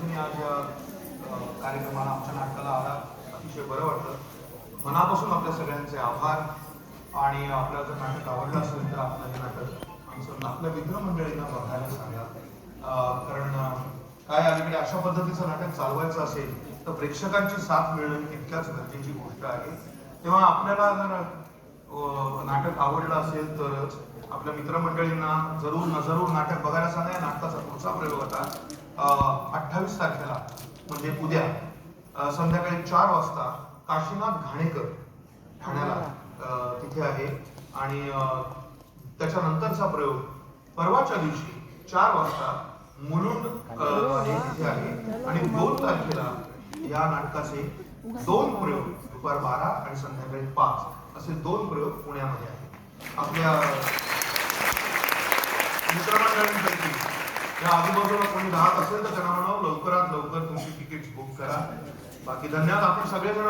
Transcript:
पद्धतीने आज या कार्यक्रमाला आमच्या नाटकाला आला, अतिशय बरं वाटलं. मनापासून आपल्या सगळ्यांचे आभार. आणि आपल्याला जर नाटक आवडलं असेल तर आपलं हे नाटक आपल्या मित्रमंडळींना बघायला सांगा. कारण काय अलीकडे अशा पद्धतीचं नाटक चालवायचं असेल तर प्रेक्षकांची साथ मिळणं ही तितक्याच गरजेची गोष्ट आहे. तेव्हा आपल्याला जर नाटक आवडलं असेल तरच आपल्या मित्रमंडळींना जरूर नाटक बघायला सांगा. या नाटकाचा पुढचा प्रयोग होता 28 तारखेला म्हणजे उद्या संध्याकाळी 4 वाजता काशीनाथ घाणेकर ठाण्याला तिथे आहे. आणि त्याच्यानंतरचा प्रयोग परवाच्या दिवशी 4 वाजता मुलुंड तिथे आहे. आणि 2 तारखेला या नाटकाचे 2 प्रयोग दुपार 12 आणि संध्याकाळी 5 असे 2 प्रयोग पुण्यामध्ये आहेत. आपल्या मित्रमंडळींपैकी या आजूबाजूला कोणी राहत असेल तर त्यांना म्हणावं लवकरात लवकर तुमची तिकीट बुक करा. बाकी धन्यवाद. आपण सगळेजण